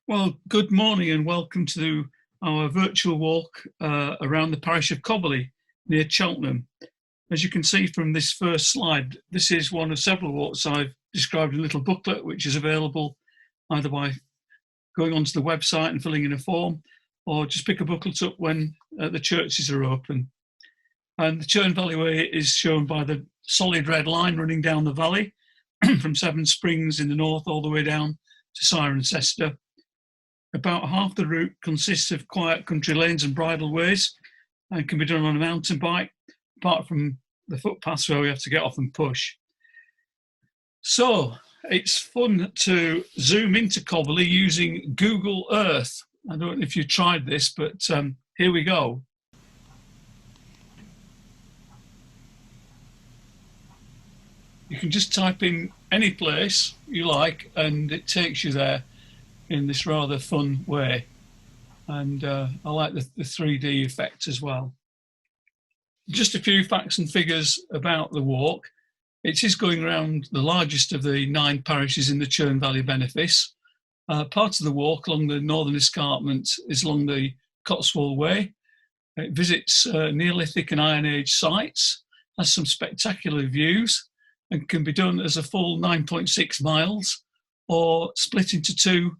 Well, good morning and welcome to our virtual walk around the parish of Coberley near Cheltenham. As you can see from this first slide, this is one of several walks I've described in a little booklet, which is available either by going onto the website and filling in a form, or just pick a booklet up when the churches are open. And the Severn Valley Way is shown by the solid red line running down the valley from Severn Springs in the north all the way down to Cirencester. About half the route consists of quiet country lanes and bridle ways and can be done on a mountain bike, apart from the footpaths where we have to get off and push. So it's fun to zoom into Coberley using Google Earth. I don't know if you tried this, but here we go. You can just type in any place you like and it takes you there in this rather fun way. And I like the 3D effect as well. Just a few facts and figures about the walk. It is going around the largest of the 9 parishes in the Severn Valley benefice. Part of the walk along the northern escarpment is along the Cotswold Way. It visits Neolithic and Iron Age sites, has some spectacular views, and can be done as a full 9.6 miles or split into 2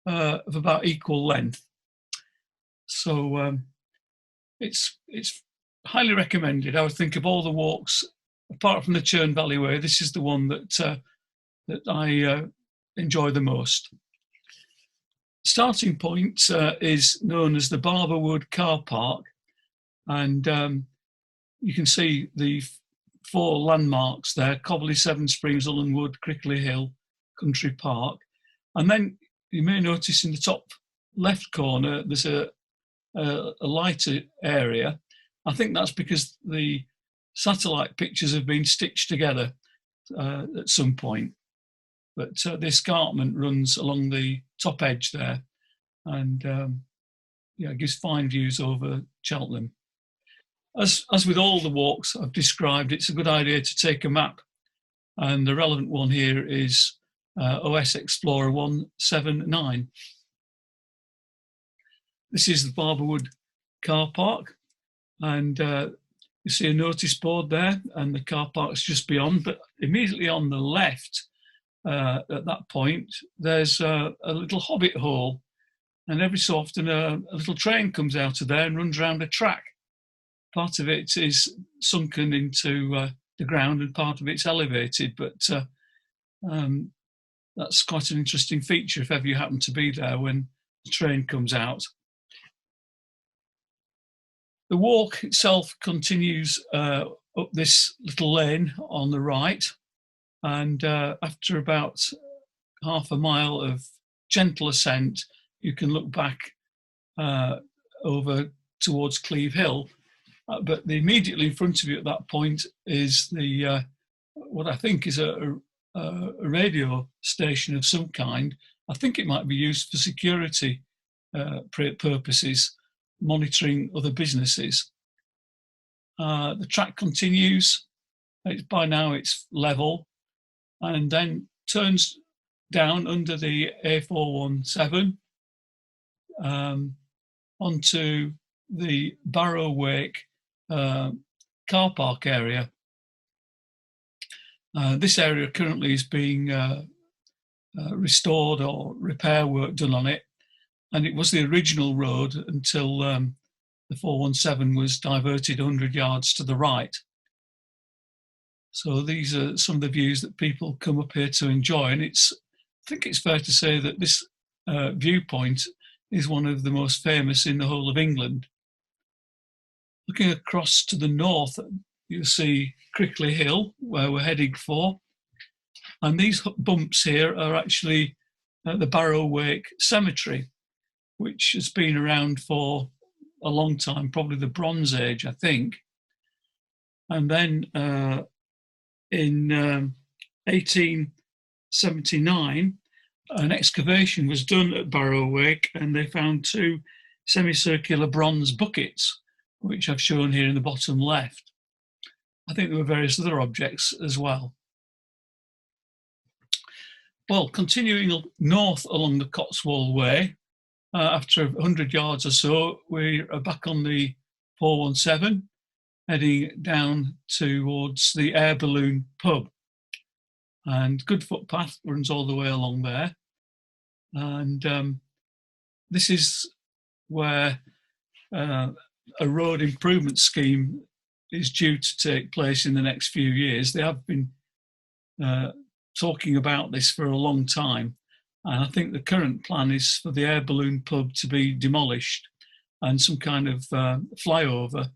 of about equal length. So it's highly recommended. I would think of all the walks, apart from the Severn Valley Way, this is the one that I enjoy the most. Starting point is known as the Barberwood car park, and you can see the 4 landmarks there: Coberley, Severn Springs, Ullenwood, Crickley Hill, Country Park. And then you may notice in the top left corner there's a lighter area. I think that's because the satellite pictures have been stitched together at some point. But the escarpment runs along the top edge there, and it gives fine views over Cheltenham. As with all the walks I've described, it's a good idea to take a map, and the relevant one here is OS Explorer 179. This is the Barberwood car park, and you see a notice board there, and the car park's just beyond, but immediately on the left at that point there's a little hobbit hole, and every so often a little train comes out of there and runs around a track. Part of it is sunken into the ground and part of it's elevated, but that's quite an interesting feature if ever you happen to be there when the train comes out. The walk itself continues up this little lane on the right, and after about half a mile of gentle ascent, you can look back over towards Cleve Hill. But immediately in front of you at that point is the what I think is a radio station of some kind. I think it might be used for security purposes, monitoring other businesses. The track continues. By now it's level, and then turns down under the A417 onto the Barrow Wake car park area. This area currently is being restored or repair work done on it, and it was the original road until the 417 was diverted 100 yards to the right. So these are some of the views that people come up here to enjoy, and I think it's fair to say that this viewpoint is one of the most famous in the whole of England. Looking across to the north, you'll see Crickley Hill, where we're heading for. And these bumps here are actually the Barrow Wake Cemetery, which has been around for a long time, probably the Bronze Age, I think. And then in 1879, an excavation was done at Barrow Wake, and they found 2 semicircular bronze buckets, which I've shown here in the bottom left. I think there were various other objects as well. Well, continuing north along the Cotswold Way, after 100 yards or so, we are back on the 417, heading down towards the Air Balloon pub. And good footpath runs all the way along there. And this is where a road improvement scheme is due to take place in the next few years. They have been talking about this for a long time, and I think the current plan is for the Air Balloon pub to be demolished and some kind of flyover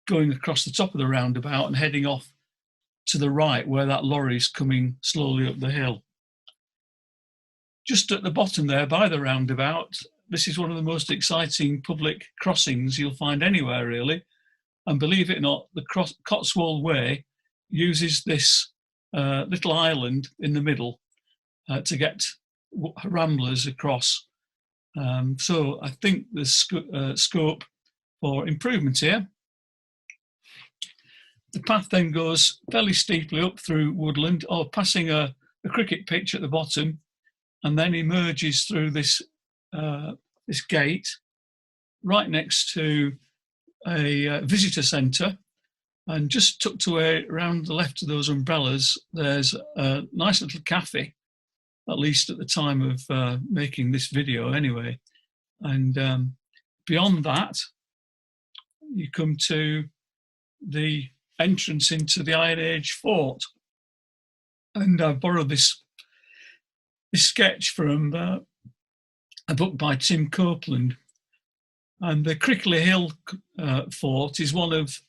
going across the top of the roundabout and heading off to the right where that lorry is coming slowly up the hill. Just at the bottom there by the roundabout, this is one of the most exciting public crossings you'll find anywhere really, and believe it or not, the Cotswold Way uses this little island in the middle to get ramblers across. So I think there's scope for improvement here. The path then goes fairly steeply up through woodland, or passing a cricket pitch at the bottom, and then emerges through this gate right next to a visitor centre. And just tucked away around the left of those umbrellas, there's a nice little cafe, at least at the time of making this video anyway. And beyond that, you come to the entrance into the Iron Age fort. And I borrowed this sketch from a book by Tim Copeland. And the Crickley Hill fort is one of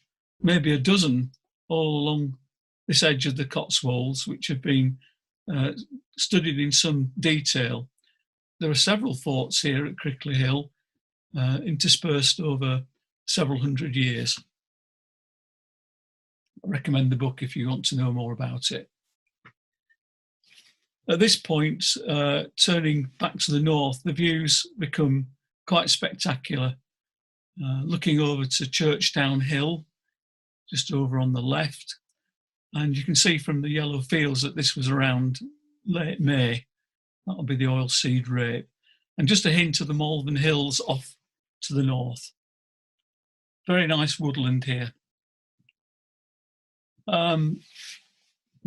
maybe a dozen all along this edge of the Cotswolds, which have been studied in some detail. There are several forts here at Crickley Hill, interspersed over several hundred years. I recommend the book if you want to know more about it. At this point, turning back to the north, the views become quite spectacular. Looking over to Churchdown Hill, just over on the left, and you can see from the yellow fields that this was around late May. That'll be the oilseed rape, and just a hint of the Malvern Hills off to the north. Very nice woodland here. The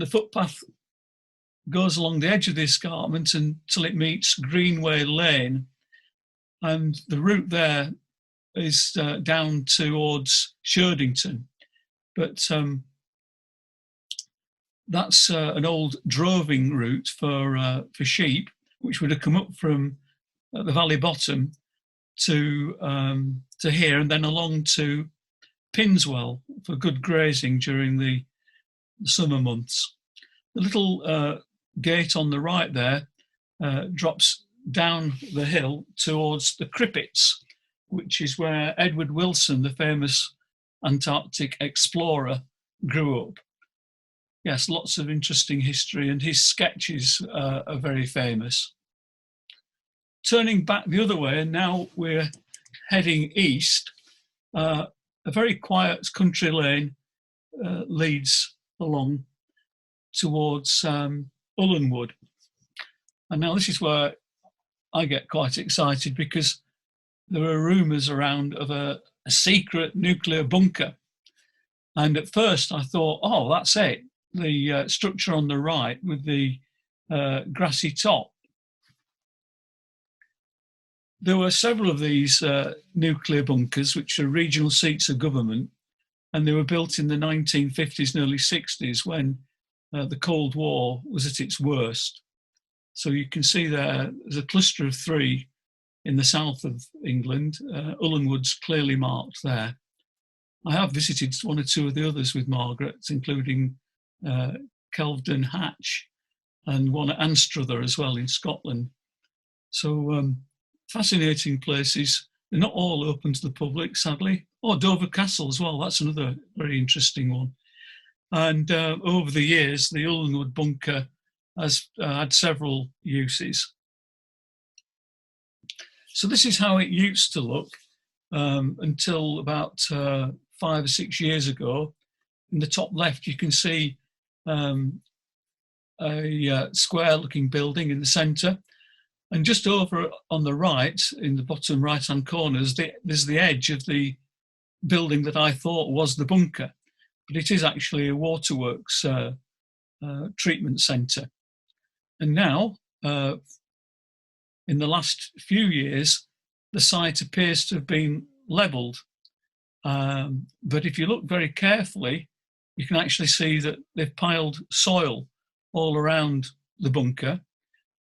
footpath goes along the edge of the escarpment until it meets Greenway Lane, and the route there is down towards Sherdington. But that's an old droving route for sheep, which would have come up from the valley bottom to here, and then along to Pinswell for good grazing during the summer months. The little gate on the right there drops down the hill towards the Crippets, which is where Edward Wilson, the famous Antarctic explorer, grew up. Yes, lots of interesting history, and his sketches are very famous. Turning back the other way, and now we're heading east, a very quiet country lane leads along towards Ullenwood. And now this is where I get quite excited, because there are rumours around of a secret nuclear bunker. And at first I thought, oh, that's it, the structure on the right with the grassy top. There were several of these nuclear bunkers, which are regional seats of government, and they were built in the 1950s and early 60s when the Cold War was at its worst. So you can see there's a cluster of three in the south of England. Ullenwood's clearly marked there. I have visited one or two of the others with Margaret, including Kelvedon Hatch and one at Anstruther as well in Scotland. So fascinating places. They're not all open to the public, sadly. Oh, Dover Castle as well, that's another very interesting one. And over the years, the Ullenwood bunker has had several uses. So this is how it used to look until about 5 or 6 years ago. In the top left, you can see a square-looking building in the centre, and just over on the right, in the bottom right-hand corner, there's the edge of the building that I thought was the bunker, but it is actually a waterworks treatment centre. And now, in the last few years, the site appears to have been levelled. But if you look very carefully, you can actually see that they've piled soil all around the bunker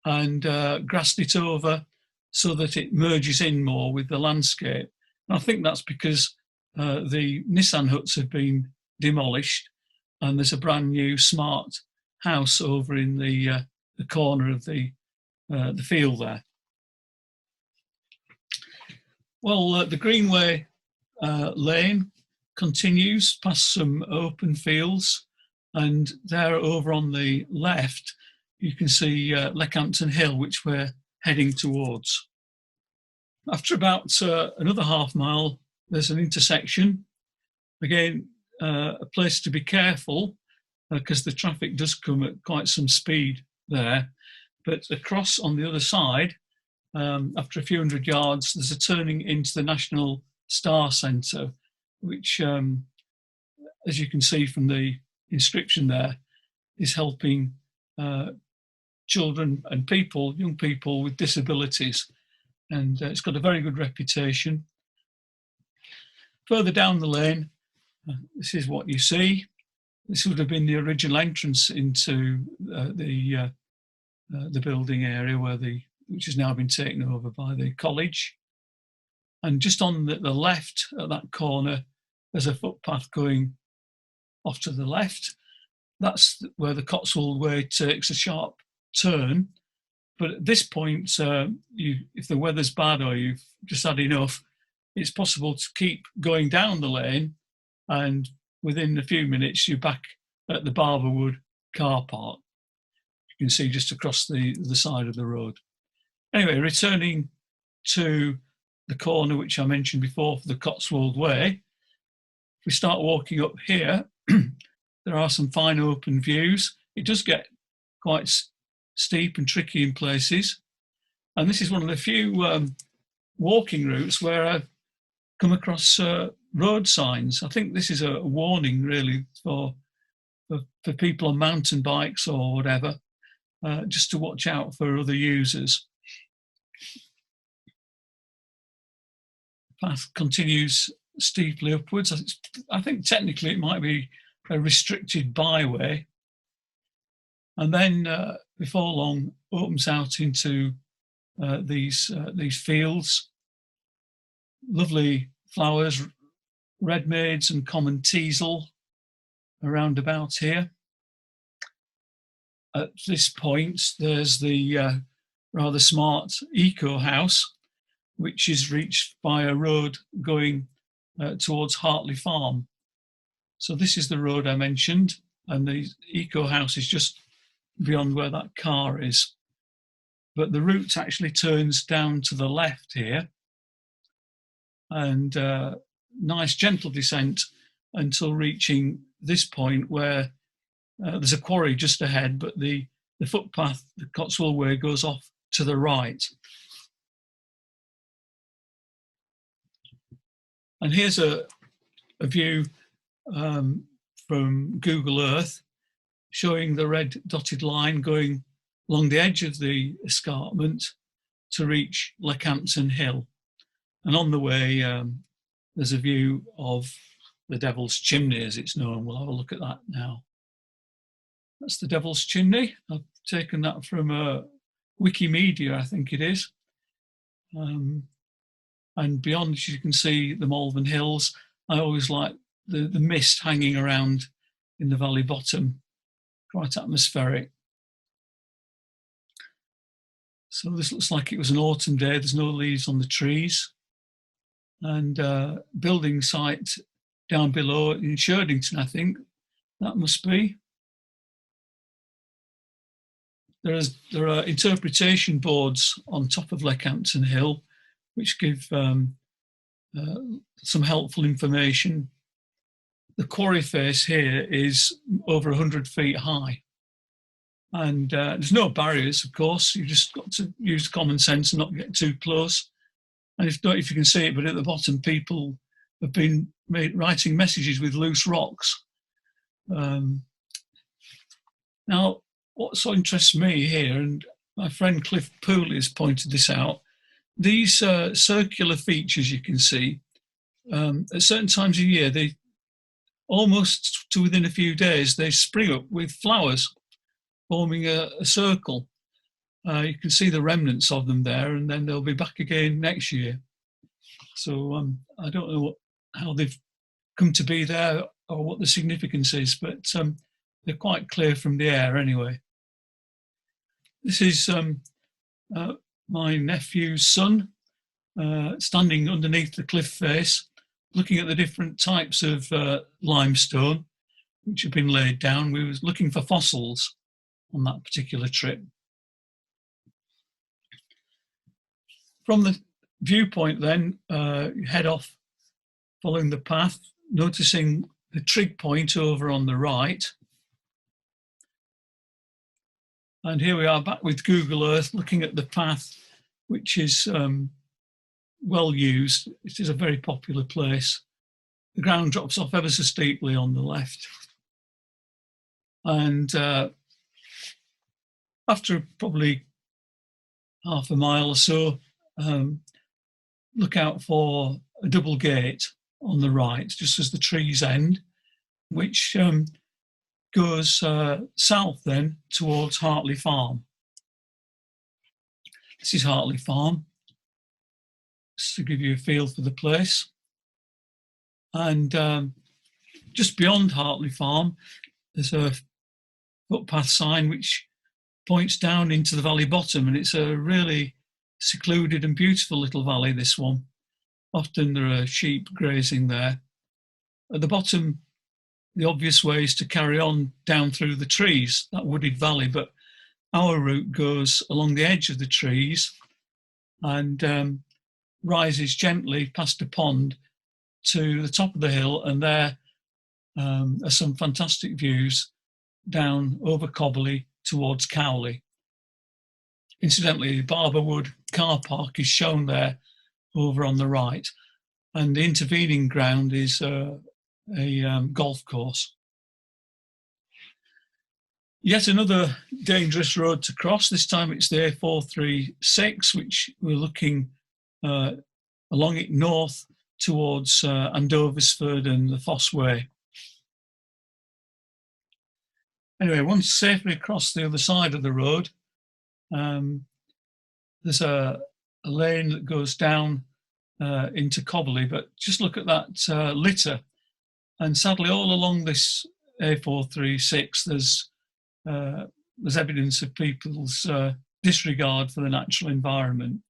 and grassed it over so that it merges in more with the landscape. And I think that's because the Nissan huts have been demolished and there's a brand new smart house over in the corner of the field there. Well, the Greenway lane continues past some open fields, and there over on the left you can see Leckhampton Hill, which we're heading towards. After about another half mile, there's an intersection. Again, a place to be careful because the traffic does come at quite some speed there. But across on the other side, after a few hundred yards, there's a turning into the National Star Centre, which, as you can see from the inscription there, is helping children and young people with disabilities. And it's got a very good reputation. Further down the lane, this is what you see. This would have been the original entrance into the building area which has now been taken over by the college. And just on the left at that corner, there's a footpath going off to the left. That's where the Cotswold Way takes a sharp turn. But at this point, if the weather's bad or you've just had enough, it's possible to keep going down the lane, and within a few minutes, you're back at the Barberwood car park. You can see just across the side of the road. Anyway, returning to the corner which I mentioned before for the Cotswold Way, if we start walking up here, there are some fine open views. It does get quite steep and tricky in places. And this is one of the few walking routes where I've come across road signs. I think this is a warning really for people on mountain bikes or whatever, just to watch out for other users. Path continues steeply upwards. I think technically it might be a restricted byway, and then before long opens out into these fields. Lovely flowers, red maids and common teasel around about here. At this point, there's the rather smart eco house, which is reached by a road going towards Hartley Farm. So this is the road I mentioned, and the eco house is just beyond where that car is. But the route actually turns down to the left here, and nice gentle descent until reaching this point where there's a quarry just ahead, but the footpath, the Cotswold Way, goes off to the right. And here's a view from Google Earth showing the red dotted line going along the edge of the escarpment to reach Leckhampton Hill. And on the way, there's a view of the Devil's Chimney, as it's known. We'll have a look at that now. That's the Devil's Chimney. I've taken that from Wikimedia, I think it is. And beyond, as you can see, the Malvern Hills. I always like the mist hanging around in the valley bottom, quite atmospheric. So this looks like it was an autumn day. There's no leaves on the trees. And building site down below in Sherdington, I think that must be. There are interpretation boards on top of Leckhampton Hill, which give some helpful information. The quarry face here is over 100 feet high, And there's no barriers, of course. You just got to use common sense and not get too close. And if not, if you can see it, but at the bottom, people have been writing messages with loose rocks. Now, what so interests me here, and my friend Cliff Pooley has pointed this out, these circular features you can see, at certain times of year, they almost to within a few days, they spring up with flowers, forming a circle. You can see the remnants of them there, and then they'll be back again next year. So I don't know how they've come to be there or what the significance is, but they're quite clear from the air anyway. This is my nephew's son standing underneath the cliff face, looking at the different types of limestone which have been laid down. We were looking for fossils on that particular trip. From the viewpoint then, you head off following the path, noticing the trig point over on the right. And here we are back with Google Earth, looking at the path, which is well used. It is a very popular place. The ground drops off ever so steeply on the left. And after probably half a mile or so, look out for a double gate on the right, just as the trees end, which goes south then towards Hartley Farm. This is Hartley Farm, just to give you a feel for the place. And just beyond Hartley Farm, there's a footpath sign which points down into the valley bottom, and it's a really secluded and beautiful little valley, this one. Often there are sheep grazing there. At the bottom, the obvious way is to carry on down through the trees, that wooded valley, but our route goes along the edge of the trees and rises gently past a pond to the top of the hill, and there are some fantastic views down over Coberley towards Cowley. Incidentally, the Barberwood car park is shown there over on the right, and the intervening ground is a golf course. Yet another dangerous road to cross. This time it's the A436, which we're looking along it north towards Andoversford and the Foss Way. Anyway, once safely across the other side of the road, there's a lane that goes down into Coberley, but just look at that litter. And sadly, all along this A436, there's evidence of people's disregard for the natural environment.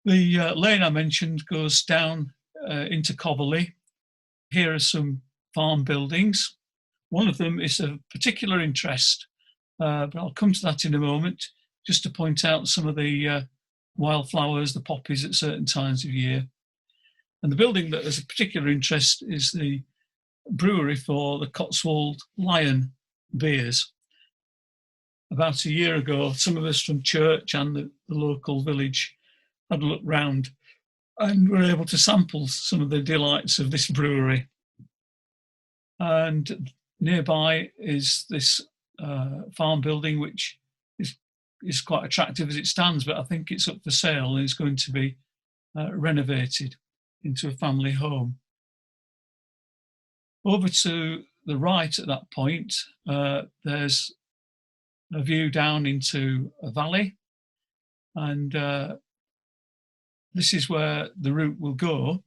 The lane I mentioned goes down into Coberley. Here are some farm buildings. One of them is of particular interest, but I'll come to that in a moment, just to point out some of the wildflowers, the poppies at certain times of year. And the building that has a particular interest is the brewery for the Cotswold Lion beers. About a year ago, some of us from church and the local village had a look round and were able to sample some of the delights of this brewery. And nearby is this farm building, which is quite attractive as it stands, but I think it's up for sale and is going to be renovated into a family home. Over to the right at that point, there's a view down into a valley, and this is where the route will go.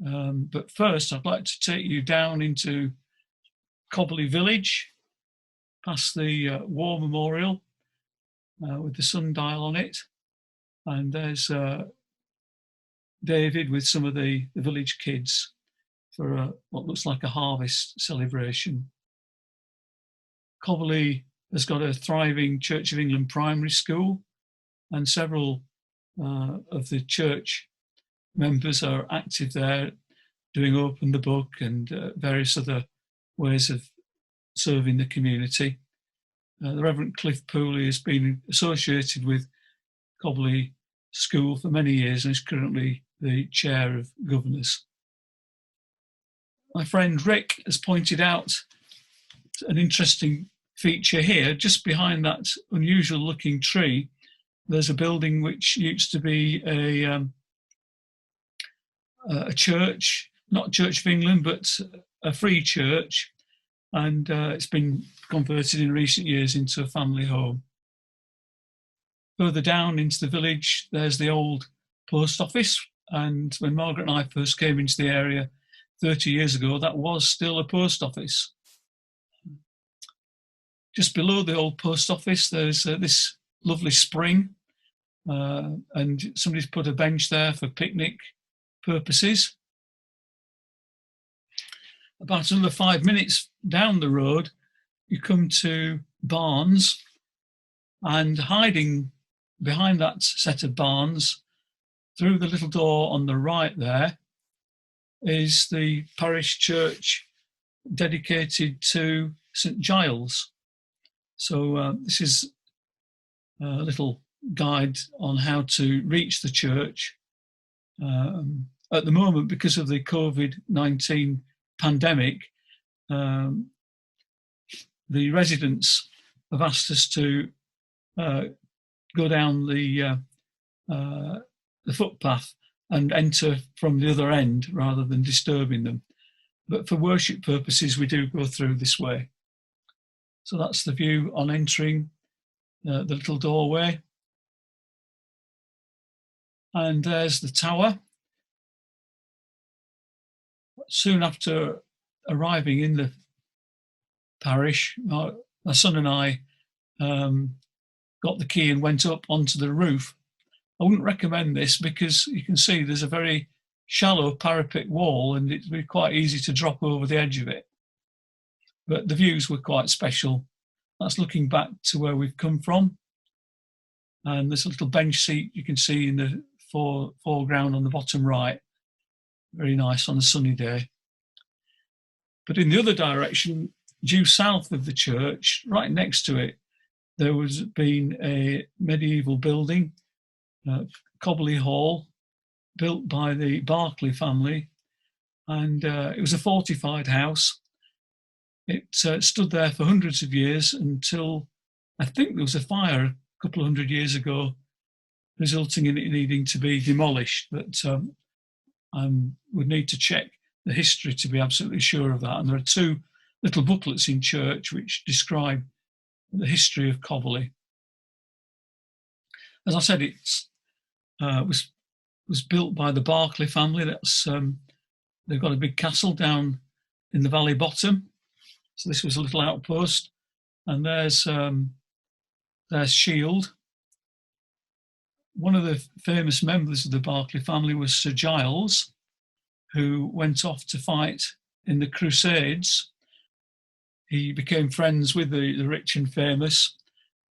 But first, I'd like to take you down into Coberley Village, past the War Memorial with the sundial on it, and there's David with some of the village kids for what looks like a harvest celebration. Coberley has got a thriving Church of England primary school, and several of the church members are active there, doing Open the Book and various other ways of serving the community. The Reverend Cliff Pooley has been associated with Coberley School for many years and is currently the chair of governors. My friend Rick has pointed out an interesting feature here. Just behind that unusual looking tree, there's a building which used to be a church, not Church of England, but a free church, and it's been converted in recent years into a family home. Further down into the village, there's the old post office, and when Margaret and I first came into the area 30 years ago, that was still a post office. Just below the old post office, there's this lovely spring, and somebody's put a bench there for picnic purposes. About another 5 minutes down the road, you come to barns, and hiding behind that set of barns, through the little door on the right there, is the parish church dedicated to St Giles. So this is a little guide on how to reach the church. At the moment, because of the COVID-19 pandemic, the residents have asked us to go down the footpath and enter from the other end rather than disturbing them. But for worship purposes, we do go through this way. So that's the view on entering the little doorway. And there's the tower. Soon after arriving in the parish, my son and I got the key and went up onto the roof. I wouldn't recommend this because you can see there's a very shallow parapet wall and it'd be quite easy to drop over the edge of it. But the views were quite special. That's looking back to where we've come from. And there's a little bench seat you can see in the foreground on the bottom right. Very nice on a sunny day. But in the other direction, due south of the church, right next to it, there was been a medieval building, Coberley Hall, built by the Berkeley family, and it was a fortified house. It stood there for hundreds of years until I think there was a fire a couple of hundred years ago, resulting in it needing to be demolished. But I would need to check the history to be absolutely sure of that. And there are two little booklets in church which describe the history of Coberley. As I said, it was built by the Berkeley family. That's they've got a big castle down in the valley bottom. So this was a little outpost, and there's Shield. One of the famous members of the Berkeley family was Sir Giles, who went off to fight in the Crusades. He became friends with the rich and famous.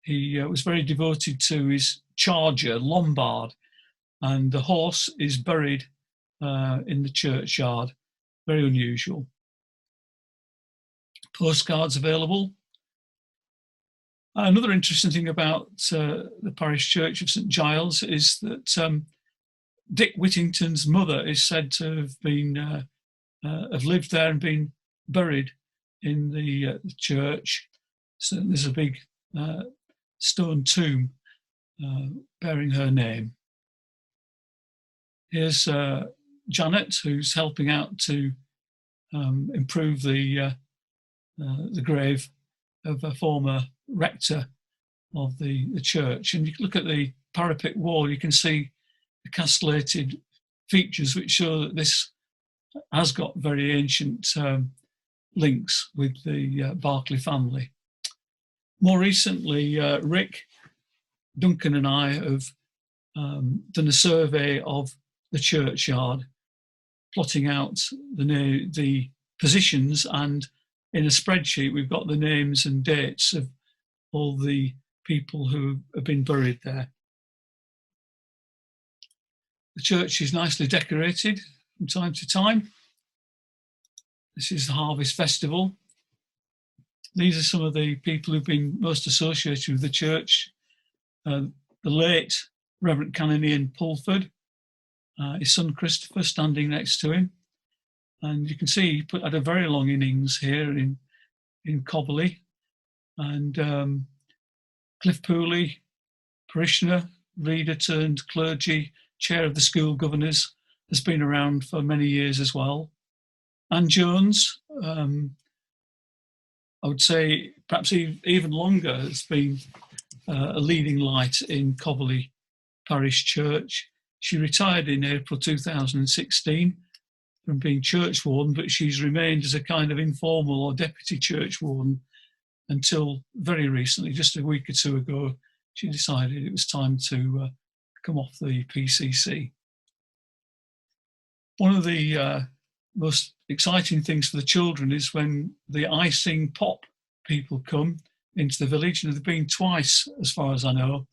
He was very devoted to his charger, Lombard, and the horse is buried in the churchyard. Very unusual. Postcards available. Another interesting thing about the parish church of St Giles is that Dick Whittington's mother is said to have been have lived there and been buried in the church. So there's a big stone tomb bearing her name. Here's Janet, who's helping out to improve the grave of a former rector of the church. And you can look at the parapet wall, you can see the castellated features which show that this has got very ancient links with the Berkeley family. More recently, Rick, Duncan and I have done a survey of the churchyard, plotting out the positions, and in a spreadsheet we've got the names and dates of all the people who have been buried there. The church is nicely decorated from time to time. This is the Harvest Festival. These are some of the people who've been most associated with the church. The late Reverend Canon Ian Pulford, his son Christopher standing next to him. And you can see he had a very long innings here in Coberley. And Cliff Pooley, parishioner, reader turned clergy, chair of the school governors, has been around for many years as well. Anne Jones, I would say perhaps even longer, has been a leading light in Coberley Parish Church. She retired in April 2016 from being churchwarden, but she's remained as a kind of informal or deputy churchwarden until very recently, just a week or two ago, she decided it was time to come off the PCC. One of the most exciting things for the children is when the I Sing Pop people come into the village, and they've been twice as far as I know,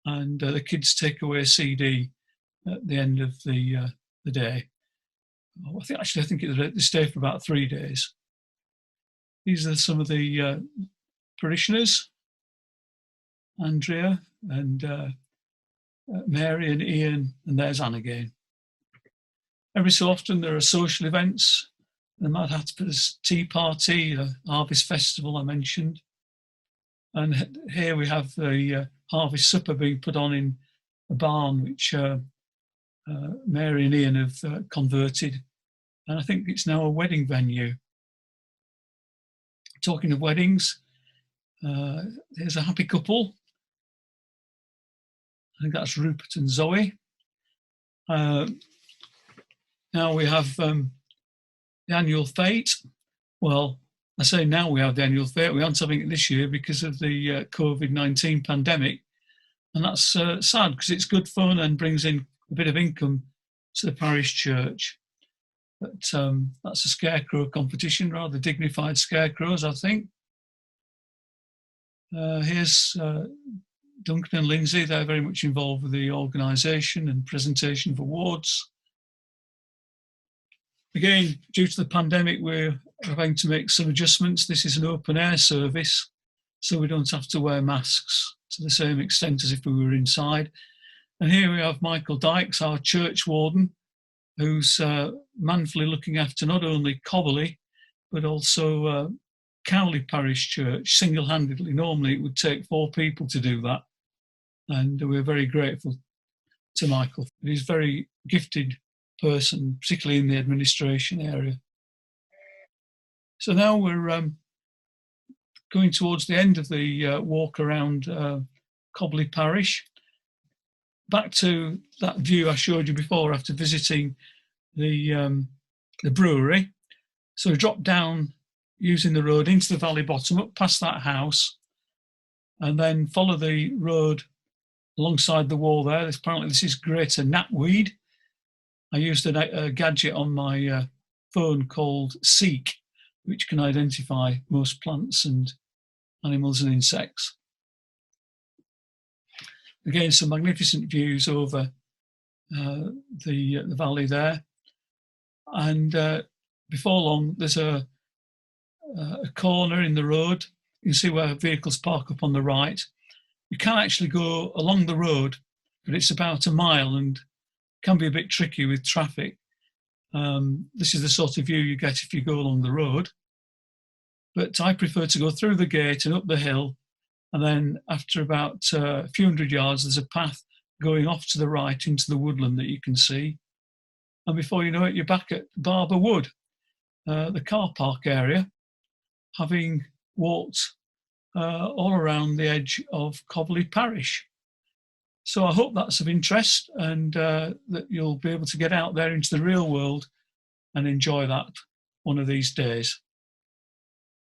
and the kids take away a CD at the end of the day. I think they stay for about 3 days. These are some of the parishioners, Andrea and Mary and Ian, and there's Anne again. Every so often there are social events, the Mad Hatter's Tea Party, the Harvest Festival I mentioned. And here we have the Harvest Supper being put on in a barn, which Mary and Ian have converted. And I think it's now a wedding venue. Talking of weddings, here's a happy couple. I think that's Rupert and Zoe. Now we have the annual fete. Well, I say now we have the annual fete. We aren't having it this year because of the COVID-19 pandemic. And that's sad because it's good fun and brings in a bit of income to the parish church. But that's a scarecrow competition, rather dignified scarecrows, I think. Here's Duncan and Lindsay. They're very much involved with the organisation and presentation of awards. Again, due to the pandemic, we're having to make some adjustments. This is an open air service, so we don't have to wear masks to the same extent as if we were inside. And here we have Michael Dykes, our church warden, who's manfully looking after not only Coberley, but also Cowley Parish Church single-handedly. Normally it would take 4 people to do that. And we're very grateful to Michael. He's a very gifted person, particularly in the administration area. So now we're going towards the end of the walk around Coberley Parish. Back to that view I showed you before after visiting the brewery. So we drop down using the road into the valley bottom, up past that house, and then follow the road alongside the wall there. Apparently this is greater knapweed. I used a gadget on my phone called Seek, which can identify most plants and animals and insects. Again, some magnificent views over the valley there. And before long, there's a corner in the road. You can see where vehicles park up on the right. You can actually go along the road, but it's about a mile and can be a bit tricky with traffic. This is the sort of view you get if you go along the road. But I prefer to go through the gate and up the hill, and then after about a few hundred yards, there's a path going off to the right into the woodland that you can see. And before you know it, you're back at Barber Wood, the car park area, having walked all around the edge of Coberley Parish. So I hope that's of interest, and that you'll be able to get out there into the real world and enjoy that one of these days.